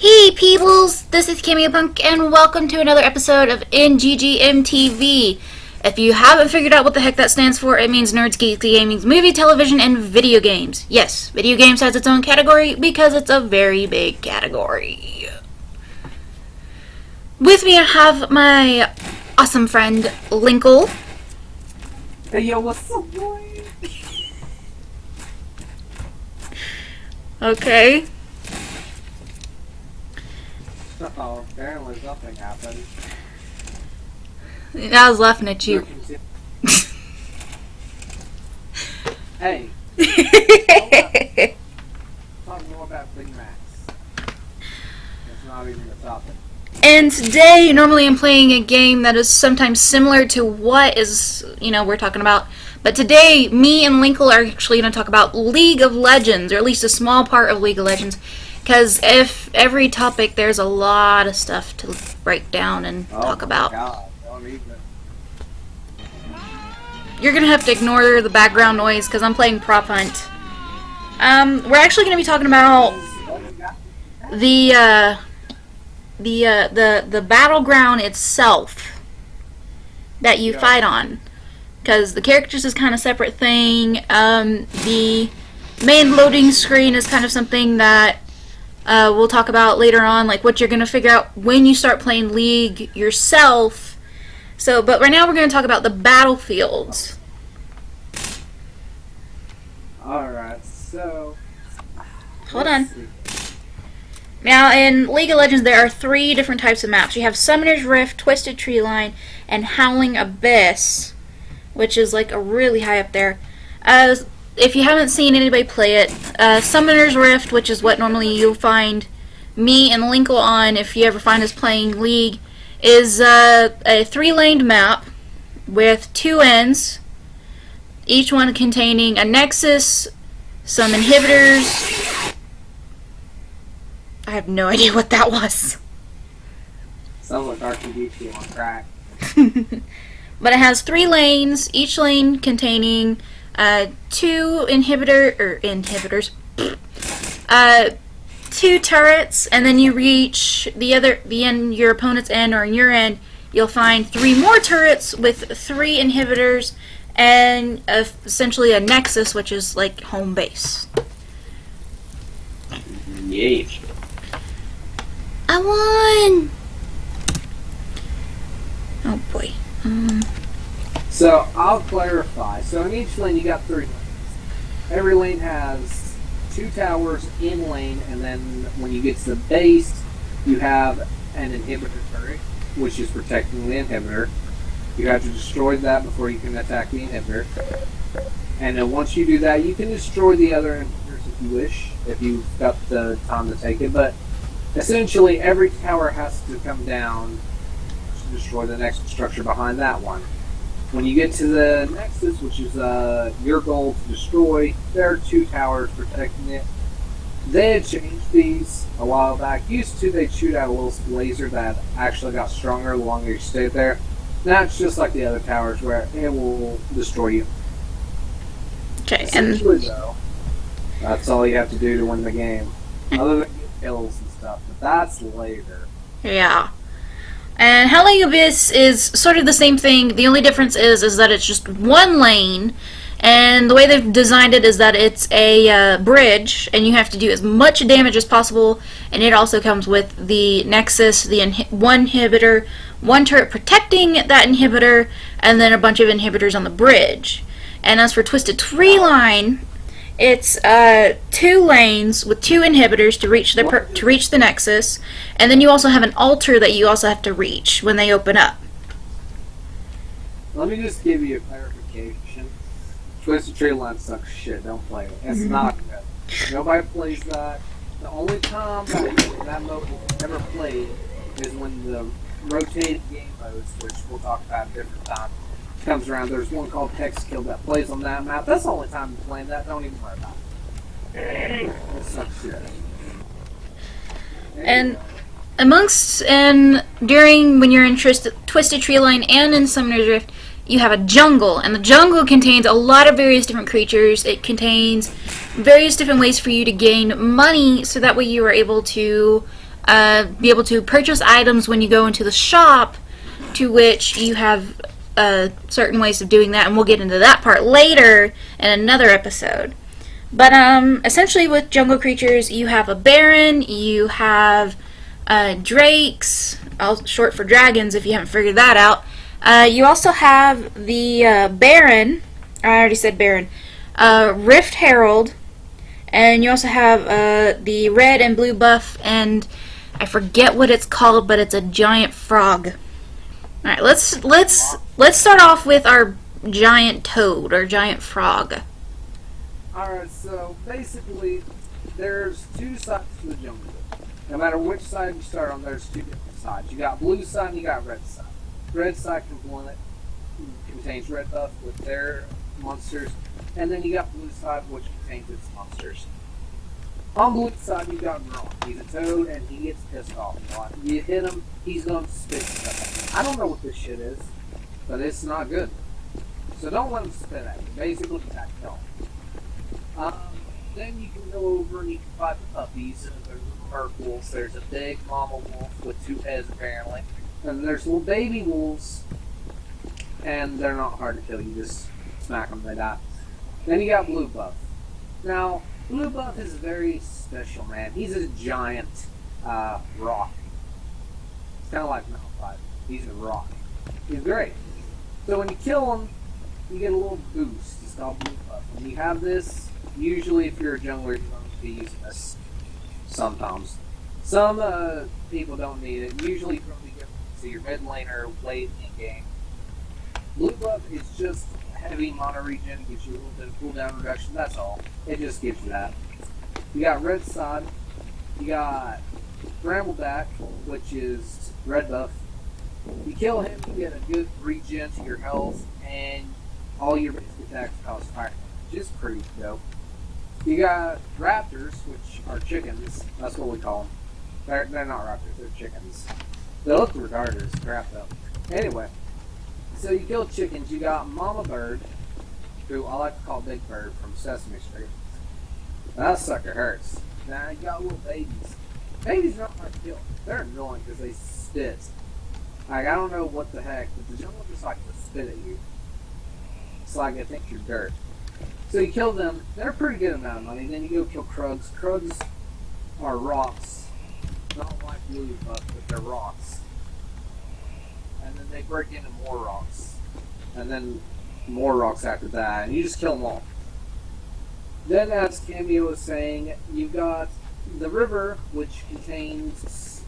Hey peoples, this is Cameo Punk and welcome to another episode of NGGMTV. If you haven't figured out what the heck that stands for, it means Nerds, Geeks, Gaming, Movie, Television, and Video Games. Yes, video games has its own category because it's a very big category. With me I have my awesome friend, Linkle. Hey yo, what's up, boy? Okay. Oh, apparently something happened. I was laughing at you. Hey. Talk more about Big Macs. It's not even the topic. And today, normally I'm playing a game that is sometimes similar to what is, we're talking about. But today, me and Linkle are actually going to talk about League of Legends, or at least a small part of League of Legends. Because if every topic, there's a lot of stuff to break down and talk about. God, don't even. You're going to have to ignore the background noise because I'm playing Prop Hunt. We're actually going to be talking about the battleground itself that you fight on. Because the characters is kind of a separate thing. The main loading screen is kind of something that we'll talk about later on, like what you're going to figure out when you start playing League yourself. So, but right now we're going to talk about the battlefields. Alright, so... Hold on. Now, in League of Legends, there are 3 different types of maps. You have Summoner's Rift, Twisted Tree Line, and Howling Abyss, which is like a really high up there. If you haven't seen anybody play it, Summoner's Rift, which is what normally you'll find me and Linkle on if you ever find us playing League, is a 3-laned map with 2 ends, each one containing a nexus, some inhibitors. I have no idea what that was. Sounds like RPG on crack. But it has 3 lanes, each lane containing 2 inhibitors, 2 turrets, and then you reach the end, your opponent's end, or in your end, you'll find 3 more turrets with 3 inhibitors, and essentially a nexus, which is like home base. Yay. I won! Oh boy. So, I'll clarify. So, in each lane, you got 3 lanes. Every lane has 2 towers in lane, and then when you get to the base, you have an inhibitor turret, which is protecting the inhibitor. You have to destroy that before you can attack the inhibitor. And then once you do that, you can destroy the other inhibitors if you wish, if you've got the time to take it. But essentially, every tower has to come down to destroy the next structure behind that one. When you get to the nexus, which is your goal to destroy, there are 2 towers protecting it. They had changed these a while back. Used to, they'd shoot out a little laser that actually got stronger the longer you stayed there. Now it's just like the other towers where it will destroy you. Okay, Essentially, though, that's all you have to do to win the game. Other than get kills and stuff, but that's later. Yeah. And Howling Abyss is sort of the same thing. The only difference is that it's just 1 lane, and the way they've designed it is that it's a bridge, and you have to do as much damage as possible, and it also comes with the Nexus, the 1 inhibitor, 1 turret protecting that inhibitor, and then a bunch of inhibitors on the bridge. And as for Twisted Tree Line, it's 2 lanes with 2 inhibitors to reach the nexus, and then you also have an altar that you also have to reach when they open up. Let me just give you a clarification. Twisted Tree Line sucks shit. Don't play it. It's not good. Nobody plays that. The only time that mode is ever played is when the rotating game modes, which we'll talk about a different time, comes around. There's one called Hexkill that plays on that map. That's the only time you're playing that. Don't even worry about it. It sucks shit. And during when you're in Twisted Tree Line and in Summoner's Rift, you have a jungle, and the jungle contains a lot of various different creatures. It contains various different ways for you to gain money, so that way you are able to be able to purchase items when you go into the shop, to which you have certain ways of doing that, and we'll get into that part later in another episode. But essentially with jungle creatures, you have a baron, you have drakes, short for dragons if you haven't figured that out. You also have the baron, I already said baron, Rift Herald, and you also have the red and blue buff, and I forget what it's called, but it's a giant frog. All right, let's start off with our giant toad or giant frog. Alright, so basically, there's two sides to the jungle. No matter which side you start on, there's two different sides. You got blue side and you got red side. Red side contains red buff with their monsters, and then you got blue side, which contains its monsters. On blue side, you got Gronk. He's a toad, and he gets pissed off a lot. You hit him, he's going to spit stuff. I don't know what this shit is, but it's not good. So don't let him spit at you. Basically, attack kill. Then you can go over and you can fight the puppies. There's little merc wolves. There's a big mama wolf with 2 heads apparently. And there's little baby wolves. And they're not hard to kill. You just smack them, they die. Then you got blue buff. Now, blue buff is very special, man. He's a giant rock. It's kind of like Malphite. He's a rock. He's great. So when you kill him, you get a little boost. It's called blue buff. When you have this, usually if you're a jungler, you're going to be using this sometimes. Some people don't need it. Usually you're going to be giving it to your mid laner late in game. Blue buff is just heavy mono regen. It gives you a little bit of cooldown reduction. That's all. It just gives you that. You got red side. You got Brambleback, which is red buff. You kill him, you get a good regen to your health, and all your basic attacks cost fire, which is pretty dope. You got raptors, which are chickens. That's what we call them. They're not raptors, they're chickens. They look retarded as crap though. Anyway, so you kill chickens. You got Mama Bird, who I like to call Big Bird from Sesame Street. That sucker hurts. Now you got little babies. Babies are not hard to kill. They're annoying because they spit. Like, I don't know what the heck, but the jungle just like to spit at you. It's like they think you're dirt. So you kill them. They're a pretty good amount of money. Then you go kill Krugs. Krugs are rocks. Not like blue buff, but they're rocks. And then they break into more rocks. And then more rocks after that. And you just kill them all. Then, as Cameo was saying, you've got the river, which contains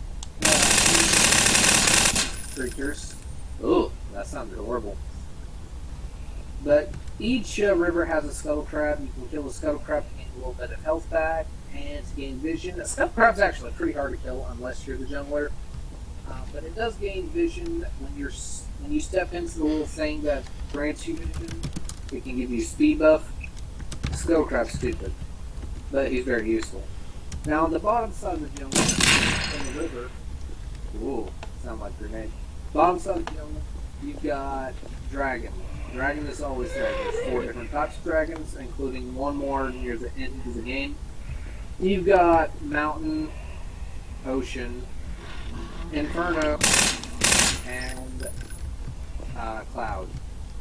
creatures. Oh, that sounded horrible. But each river has a scuttle crab. You can kill a scuttle crab to gain a little bit of health back and to gain vision. A scuttle crab's actually pretty hard to kill unless you're the jungler. But it does gain vision when you step into the little thing that grants you vision. It can give you speed buff. Scuttle crab's stupid, but he's very useful. Now on the bottom side of the jungle, in the river, ooh, sound like a grenade. Bottom side of the jungle, you've got dragon. Dragon is always there. There's 4 different types of dragons, including one more near the end of the game. You've got mountain, ocean, inferno, and cloud.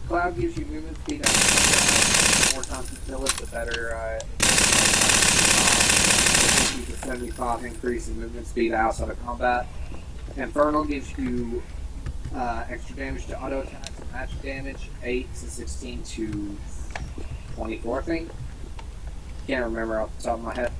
Cloud gives you movement speed. The more times you fill it, the better. It gives you a 75 increase in movement speed outside of combat. Infernal gives you extra damage to auto attacks and magic damage, 8 to 16 to 24, I think. Can't remember off the top of my head.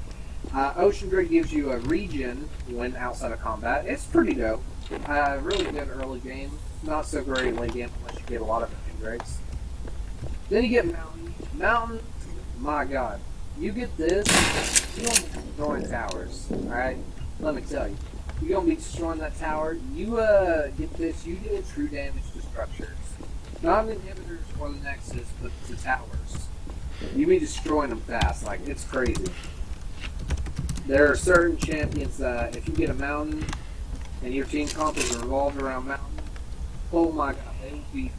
Ocean Drake gives you a regen when outside of combat. It's pretty dope. Really good early game. Not so great late game unless you get a lot of Ocean Drakes. Then you get Mountain. Mountain, my god. You get this, you're going to be destroying towers. Alright? Let me tell you. You're going to be destroying that tower. You get this, you deal true damage to structures. Not inhibitors or the Nexus, but to towers. You be destroying them fast. Like, it's crazy. There are certain champions that if you get a mountain and your team comp is revolved around mountain, oh my god, they will be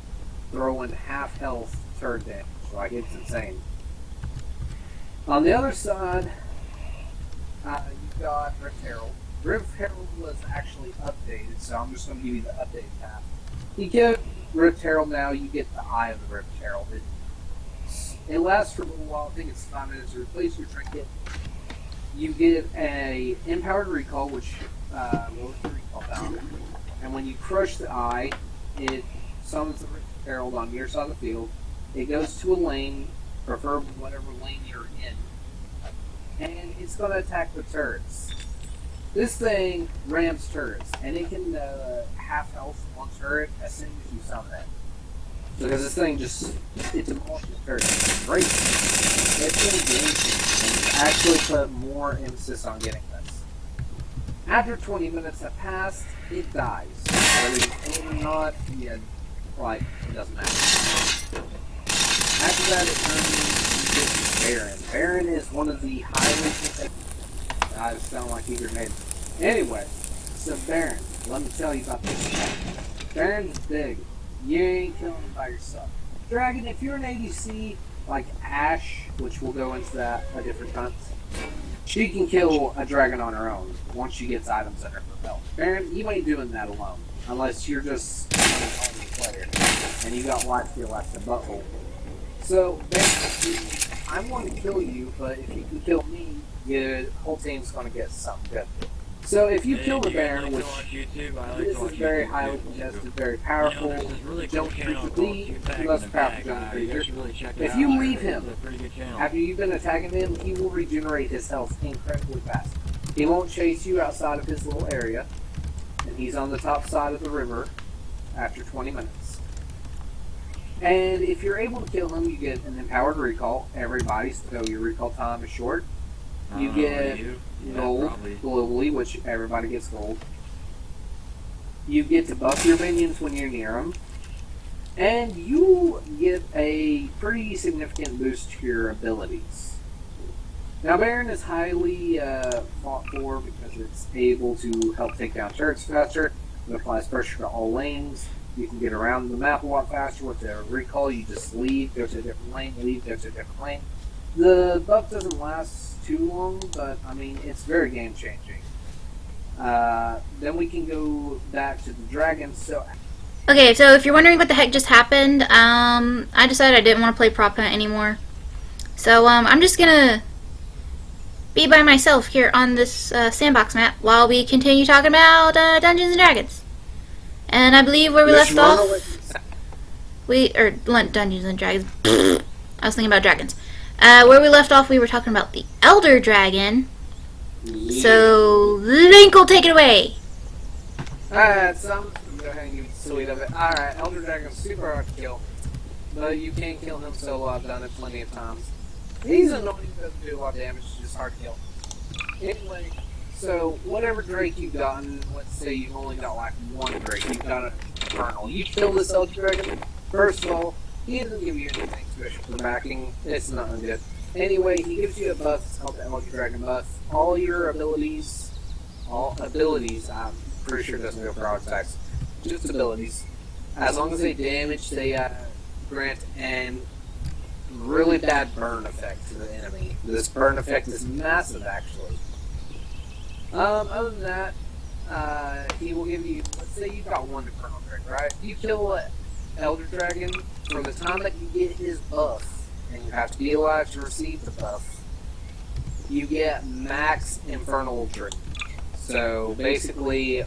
throwing half health turret damage. Like, it's insane. On the other side, you've got Rift Herald. Rift Herald was actually updated, so I'm just going to give you the update path. You get Rift Herald now, you get the Eye of the Rift Herald. It lasts for a little while, I think it's 5 minutes to replace your trinket. You get a Empowered Recall, which lowers the recall value. And when you crush the Eye, it summons the Rift Herald on your side of the field. It goes to a lane, preferably whatever lane you're in, and it's going to attack the turrets. This thing ramps turrets, and it can half health one turret as soon as you summon it. Because this thing it demolishes turrets. It's great. It's been a game changer, and actually put more emphasis on getting this. After 20 minutes have passed, it dies. Whether you aim or not, it doesn't matter. After that, it turns into Baron. Baron is one of the highly... I sound like he grenade. Anyway, so Baron, let me tell you about this guy. Baron's big. You ain't killing him by yourself. Dragon, if you're an ADC like Ashe, which we'll go into that a different time, she can kill a dragon on her own once she gets items under her belt. Baron, you ain't doing that alone. Unless you're just an only player. And you got Whitefield like the butthole. So, basically, I'm going to kill you, but if you can kill me, your whole team's going to get something good. So if you kill the Baron, which this is very highly contested, very powerful, don't frequently, less powerful jungle creature. If you leave him, after you've been attacking him, he will regenerate his health incredibly fast. He won't chase you outside of his little area, and he's on the top side of the river after 20 minutes. And if you're able to kill him, you get an empowered recall. Everybody, so your recall time is short. You get gold globally, which everybody gets gold. You get to buff your minions when you're near them. And you get a pretty significant boost to your abilities. Now, Baron is highly fought for because it's able to help take down turrets faster. It applies pressure to all lanes. You can get around the map a lot faster with the recall. You just leave, go to a different lane, leave, go to a different lane. The buff doesn't last too long, but I mean, it's very game changing. Then we can go back to the dragons. So, okay, so if you're wondering what the heck just happened, I decided I didn't want to play prop hunt anymore. So I'm just gonna be by myself here on this sandbox map while we continue talking about Dungeons and Dragons. And I believe where we left off, Dungeons and Dragons. I was thinking about dragons. Where we left off, we were talking about the Elder Dragon. yeah. So, Linkle, take it away. Alright, so I'm just gonna go ahead and give you the sweet of it. Alright, Elder Dragon's super hard to kill. But you can kill him solo, I've done it plenty of times. He's annoying, doesn't do a lot of damage, it's just hard to kill. Anyway, so whatever Drake you've gotten, let's say you've only got like one Drake, you've got an Infernal. You kill this Elder Dragon, first of all, he doesn't give you anything special for backing, it's nothing good. Anyway, he gives you a buff, it's called the Elder Dragon buff. All your abilities, I'm pretty sure it doesn't go for auto attacks, just abilities. As long as they damage, they grant an really bad burn effect to the enemy. This burn effect is massive, actually. Other than that, he will give you, let's say you've got one Infernal Dragon, right? You kill an Elder Dragon, from the time that you get his buff, and you have to be alive to receive the buff, you get max Infernal Drake. So basically,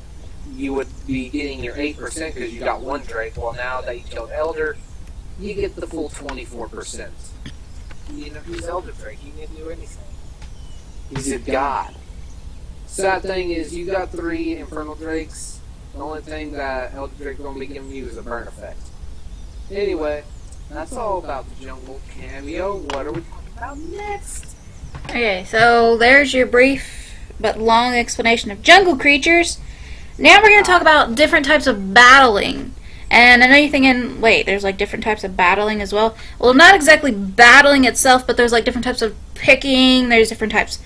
you would be getting your 8% because you got one Drake, well now that you killed Elder, you get the full 24%. You know, he's Elder Drake, he can't do anything. He's a god. Sad thing is, you got 3 Infernal Drakes, the only thing that Elder Drake will be giving you is a burn effect. Anyway, that's all about the jungle cameo. What are we talking about next? Okay, so there's your brief but long explanation of jungle creatures. Now we're going to talk about different types of battling. And I know you're thinking, wait, there's like different types of battling as well? Well, not exactly battling itself, but there's like different types of picking, there's different types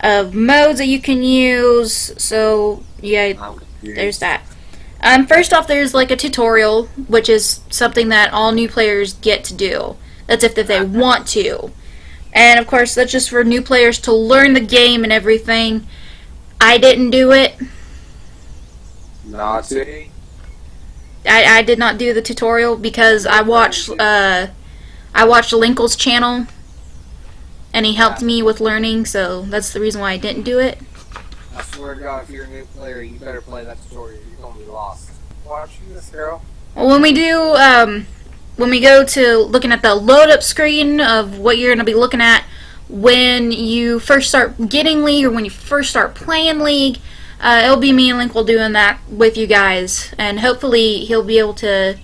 of modes that you can use. So, yeah, there's that. First off, there's like a tutorial, which is something that all new players get to do. That's if they want to. And of course, that's just for new players to learn the game and everything. I didn't do it. Naughty. I did not do the tutorial because I watched Linkle's channel, and he helped me with learning, so that's the reason why I didn't do it. I swear to God, if you're a new player, you better play that tutorial. You're gonna be lost. Watching this, girl. Well, when we go to looking at the load up screen of what you're going to be looking at when you first start getting League or when you first start playing League, it'll be me and Linkle doing that with you guys, and hopefully he'll be able to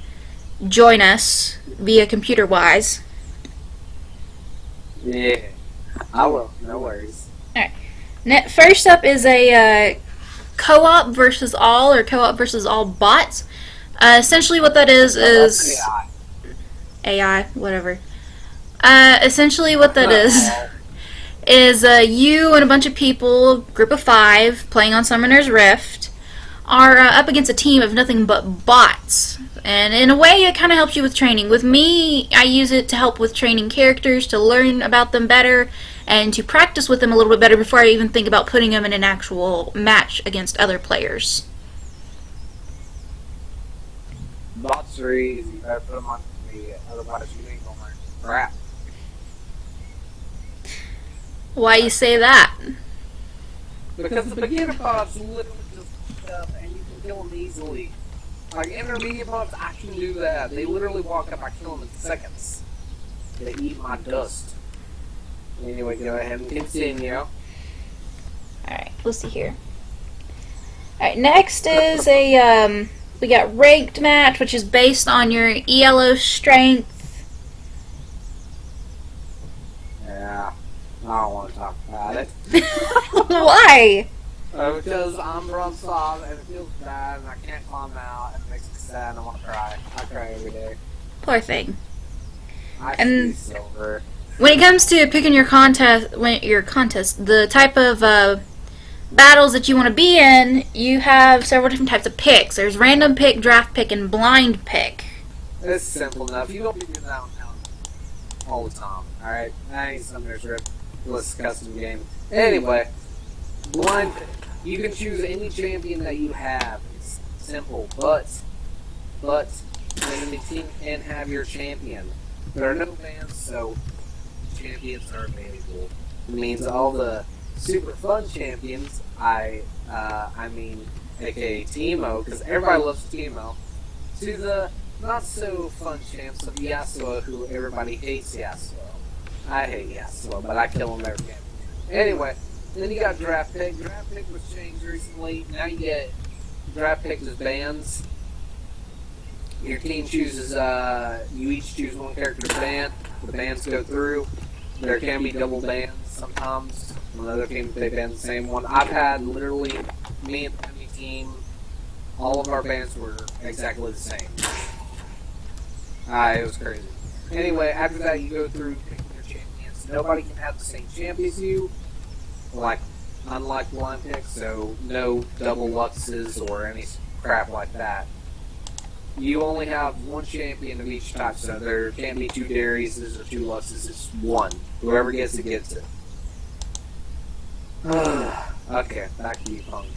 join us via computer-wise. Yeah, I will. No worries. Alright. First up is a co-op versus all, or co-op versus all bots. Essentially what that is AI, whatever. Essentially what that is you and a bunch of people, group of 5, playing on Summoner's Rift, are up against a team of nothing but bots. And in a way, it kind of helps you with training. With me, I use it to help with training characters, to learn about them better, and to practice with them a little bit better before I even think about putting them in an actual match against other players. Bots are easy. You better put them on me, otherwise you ain't gonna learn crap. Why you say that? Because the beginner bots literally just pick up and you can kill them easily. Like intermediate bots, I can do that. They literally walk up, I kill them in seconds. They eat my dust. Anyway, go ahead and continue. Alright, let's see here. Alright, next is a, we got ranked match, which is based on your ELO strength. Yeah, I don't want to talk about it. Why? Because I'm bronze 5 and it feels bad and I can't climb out and it makes me sad and I want to cry. I cry every day. Poor thing. I And see silver. when it comes to picking your contest, the type of battles that you want to be in, you have several different types of picks. There's random pick, draft pick, and blind pick. It's simple enough. You don't be doing that all the time. Alright? That ain't Summoner's Rift. Let's custom game. Anyway, blind pick. You can choose any champion that you have. It's simple. But the enemy team can have your champion. There are no bans, so champions are available. It means all the super fun champions, I mean, aka Teemo, because everybody loves Teemo, to the not so fun champs of Yasuo, who everybody hates Yasuo. I hate Yasuo, but I kill him every game. Anyway, then you got draft pick. Draft pick was changed recently. Now you get draft pick as bans. Your team chooses, you each choose one character to ban. The bans go through. There can be double bans sometimes. On other teams, they ban the same one. I've had literally me and the enemy team, all of our bans were exactly the same. It was crazy. Anyway, after that, you go through picking your champions. Nobody can have the same champ as you, unlike blind pick, so no double luxes or any crap like that. You only have one champion of each type, so there can't be 2 Dariuses or 2 Luxes, it's one. Whoever gets it, gets it. Okay, back to you, Punk.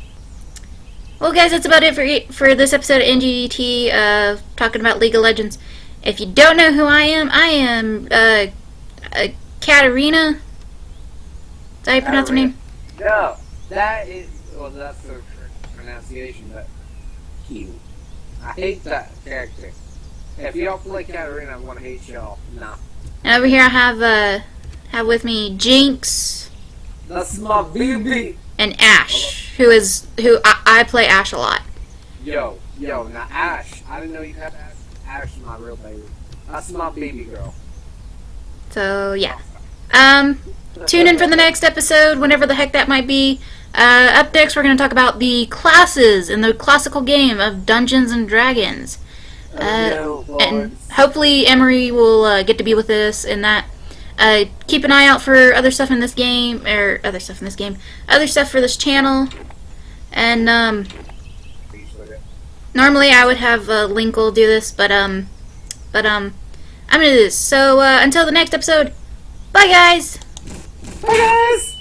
Well, guys, that's about it for this episode of NGT, talking about League of Legends. If you don't know who I am Katarina. Is that how you pronounce her name? No, that is, well, that's the pronunciation, but cute. I hate that character. If y'all play Katarina, I'm gonna hate y'all. Nah. And over here I have with me Jinx. That's my baby. And Ashe, who I play Ashe a lot. Yo, now Ashe. I didn't know you had Ashe. Ashe is my real baby. That's my baby girl. So yeah. Tune in for the next episode, whenever the heck that might be. Up next, we're going to talk about the classes in the classical game of Dungeons and Dragons. And hopefully Emery will get to be with us in that. Keep an eye out for other stuff in this game, other stuff for this channel. And normally I would have Linkle do this, but I'm gonna do this. So until the next episode, bye guys. Bye guys.